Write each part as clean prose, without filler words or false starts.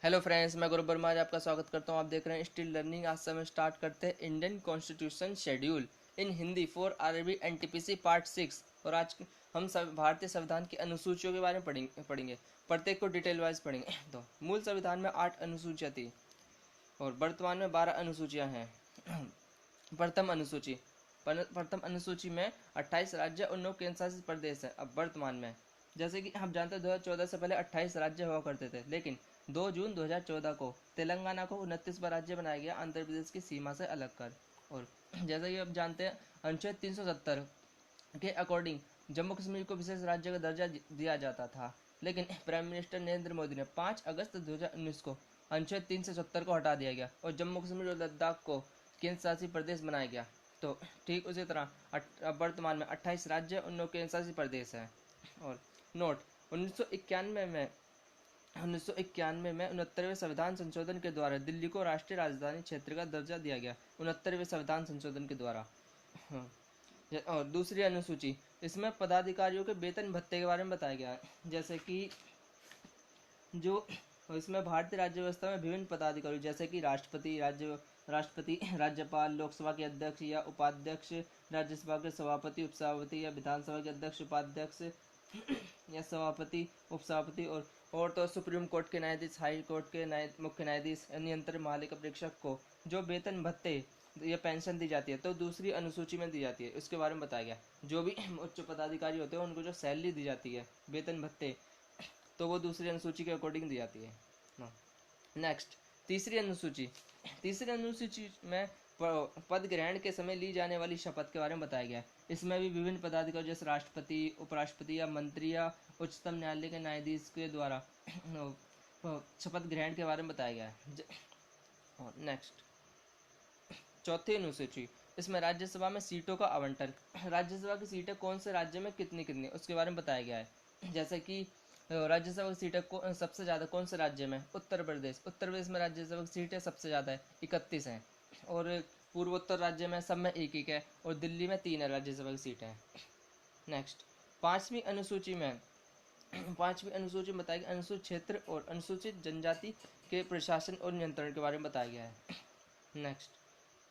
Hello friends, मैं गौरव वर्मा आज आपका स्वागत करता हूं। आप देख रहे हैं स्टिल लर्निंग। आज से हम स्टार्ट करते हैं Indian constitution schedule in Hindi for RB NTPC part 6। और आज हम सब भारतीय संविधान की अनुसूचियों के बारे में पढ़ेंगे। प्रत्येक को डिटेल वाइज पढ़ेंगे। तो मूल संविधान में 8 अनुसूचियाँ थी और वर्तमान में 12 अनुसूचियाँ हैं। प्रथम अनुसूची प्रथम अनुसूची में 28 राज्य और 9 केंद्र शासित प्रदेश है। अब वर्तमान में जैसे कि आप जानते हैं 2014 से पहले 28 राज्य हुआ करते थे, लेकिन 2 जून 2014 को तेलंगाना को 29वां राज्य बनाया गया, आंध्र प्रदेश की सीमा से अलग कर। और जैसा कि आप जानते हैं अनुच्छेद 370 के अकॉर्डिंग जम्मू कश्मीर को विशेष राज्य का दर्जा दिया जाता था, लेकिन प्राइम मिनिस्टर नरेंद्र मोदी ने 5 अगस्त 2019 को अनुच्छेद 370 को हटा दिया गया और जम्मू कश्मीर और लद्दाख को केंद्र शासित प्रदेश बनाया गया। तो ठीक उसी तरह अब वर्तमान में 28 राज्य और 9 केंद्र शासित प्रदेश हैं। और नोट 1991 में 69वें संविधान संशोधन के द्वारा दिल्ली को राष्ट्रीय राजधानी क्षेत्र का दर्जा दिया गया। 69वें संविधान संशोधन के द्वारा। और दूसरी अनुसूची, इसमें पदाधिकारियों के वेतन भत्ते के बारे में बताया गया है। जैसे कि जो इसमें भारतीय राज्य व्यवस्था में विभिन्न पदाधिकारी जैसे कि राष्ट्रपति, राज्यपाल, लोकसभा के अध्यक्ष या उपाध्यक्ष, राज्यसभा के सभापति, उपसभापति या विधानसभा के अध्यक्ष, उपाध्यक्ष या सभापति, उपसभापति और तो सुप्रीम कोर्ट के न्यायाधीश, हाई कोर्ट के मुख्य न्यायाधीश, नियंत्रण महालेखा परीक्षक को जो वेतन भत्ते या पेंशन दी जाती है तो दूसरी अनुसूची में दी जाती है। उसके बारे में बताया गया। जो भी उच्च पदाधिकारी होते हैं उनको जो सैलरी दी जाती है, वेतन भत्ते, तो वो दूसरी अनुसूची के अकॉर्डिंग दी जाती है। नेक्स्ट, तीसरी अनुसूची में पद ग्रहण के समय ली जाने वाली शपथ के बारे में बताया गया है। इसमें भी विभिन्न पदाधिकारी जैसे राष्ट्रपति, उपराष्ट्रपति या मंत्री या उच्चतम न्यायालय के न्यायाधीश के द्वारा शपथ ग्रहण के बारे में बताया गया है। नेक्स्ट, चौथी अनुसूची, इसमें राज्यसभा में सीटों का आवंटन, राज्यसभा की सीटें कौन से राज्य में कितनी कितनी उसके बारे में बताया गया है। जैसे कि राज्यसभा की सीटें सबसे ज़्यादा कौन से राज्य में? उत्तर प्रदेश में राज्यसभा की सीटें सबसे ज़्यादा है, 31 हैं। और पूर्वोत्तर राज्य में सब में एक एक है और दिल्ली में 3 है राज्यसभा की सीटें हैं। नेक्स्ट, पांचवी अनुसूची में बताया गया अनुसूचित क्षेत्र और अनुसूचित जनजाति के प्रशासन और नियंत्रण के बारे में बताया गया है। नेक्स्ट,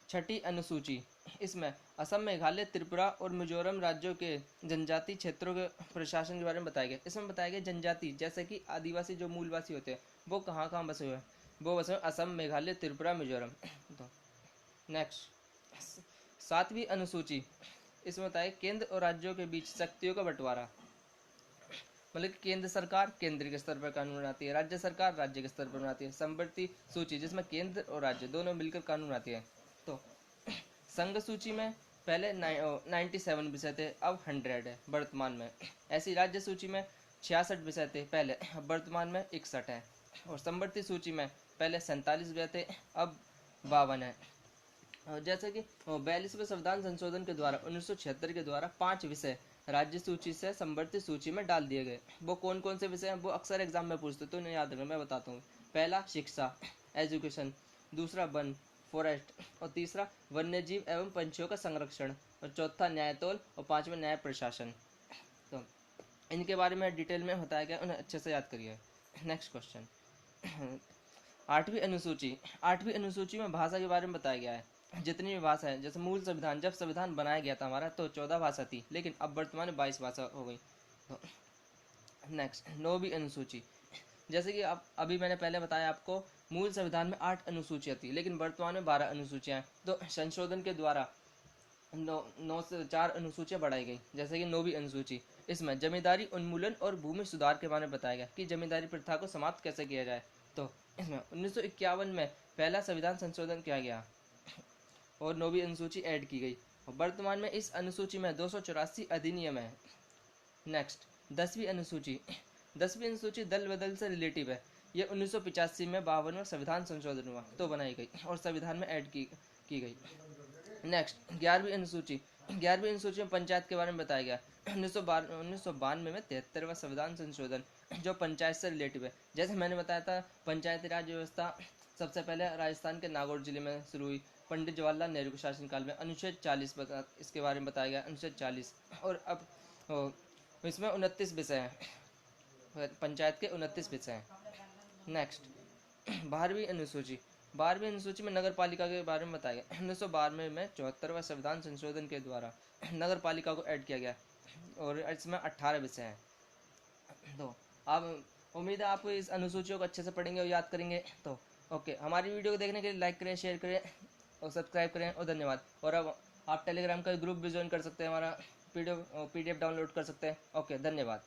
छठी अनुसूची, इसमें असम, मेघालय, त्रिपुरा और मिजोरम राज्यों के जनजाति क्षेत्रों के प्रशासन के बारे में बताया गया। इसमें बताया गया जनजाति जैसे कि आदिवासी जो मूलवासी होते हैं वो कहाँ कहाँ बसे हुए हैं, वो बसे हुए असम, मेघालय, त्रिपुरा, मिजोरम। तो नेक्स्ट, सातवीं अनुसूची, इसमें बताया केंद्र और राज्यों के बीच शक्तियों का बंटवारा, मतलब कि केंद्र सरकार केंद्र के स्तर पर कानून बनाती है, राज्य सरकार राज्य के स्तर पर बनाती है। समवर्ती सूची, जिसमें केंद्र और राज्य दोनों मिलकर कानून बनाती है। तो संघ सूची में पहले 97 विषय थे, अब 100 है वर्तमान में। ऐसी राज्य सूची में 66 विषय थे पहले, अब वर्तमान में 61 है। और समवर्ती सूची में पहले 47 विषय थे, अब 52 है। जैसे कि 42वें संविधान संशोधन के द्वारा 1976 के द्वारा 5 विषय राज्य सूची से समवर्ती सूची में डाल दिए गए। वो कौन कौन से विषय हैं वो अक्सर एग्जाम में पूछते तो नहीं याद रखना, मैं बताता हूँ। पहला शिक्षा, एजुकेशन, दूसरा वन, फॉरेस्ट, और तीसरा वन्यजीव एवं पंछियों का संरक्षण, और चौथा न्यायतोल, और पांचवा न्याय प्रशासन। तो इनके बारे में डिटेल में बताया गया, उन्हें अच्छे से याद करिए। नेक्स्ट क्वेश्चन, आठवीं अनुसूची में भाषा के बारे में बताया गया है। जितनी भी भाषा है, जैसे मूल संविधान जब संविधान बनाया गया था हमारा तो 14 भाषा थी, लेकिन अब वर्तमान में 22 भाषा हो गई। तो नेक्स्ट, नौवीं अनुसूची, जैसे कि अब अभी मैंने पहले बताया आपको मूल संविधान में 8 अनुसूचियाँ थी, लेकिन वर्तमान में 12 अनुसूचियाँ हैं। तो संशोधन के द्वारा 9 से 4 अनुसूचियाँ बढ़ाई गई। जैसे कि नौवीं अनुसूची, इसमें जमींदारी उन्मूलन और भूमि सुधार के बारे में बताया गया कि जमींदारी प्रथा को समाप्त कैसे किया जाए। तो इसमें 1951 में पहला संविधान संशोधन किया गया और नौवीं अनुसूची ऐड की गई। और वर्तमान में इस अनुसूची में 284 अधिनियम है। नेक्स्ट, 10वीं अनुसूची दल बदल से रिलेटिव है। ये 1985 में 52वां संविधान संशोधन हुआ तो बनाई गई और संविधान में ऐड की गई। नेक्स्ट, 11वीं अनुसूची में पंचायत के बारे में बताया गया। 1992 में 73वां संविधान संशोधन जो पंचायत से रिलेटिव है। जैसे मैंने बताया था पंचायती राज व्यवस्था सबसे पहले राजस्थान के नागौर जिले में शुरू हुई पंडित जवाहरलाल नेहरू के शासनकाल में। अनुच्छेद 40 इसके बारे में बताया गया, अनुच्छेद 40। और अब इसमें 29 विषय हैं, पंचायत के 29 विषय हैं। नेक्स्ट, 12वीं अनुसूची। 12वीं अनुसूची में नगर पालिका के बारे में बताया गया। 1992 में 74वां संविधान संशोधन के द्वारा नगर पालिका को ऐड किया गया और इसमें 18 विषय हैं। तो आप, उम्मीद है आप इस अनुसूचियों को अच्छे से पढ़ेंगे और याद करेंगे। तो ओके, हमारी वीडियो को देखने के लिए लाइक करें, शेयर करें और सब्सक्राइब करें और धन्यवाद। और अब आप टेलीग्राम का ग्रुप भी ज्वाइन कर सकते हैं, हमारा पीडीएफ डाउनलोड कर सकते हैं। ओके, धन्यवाद।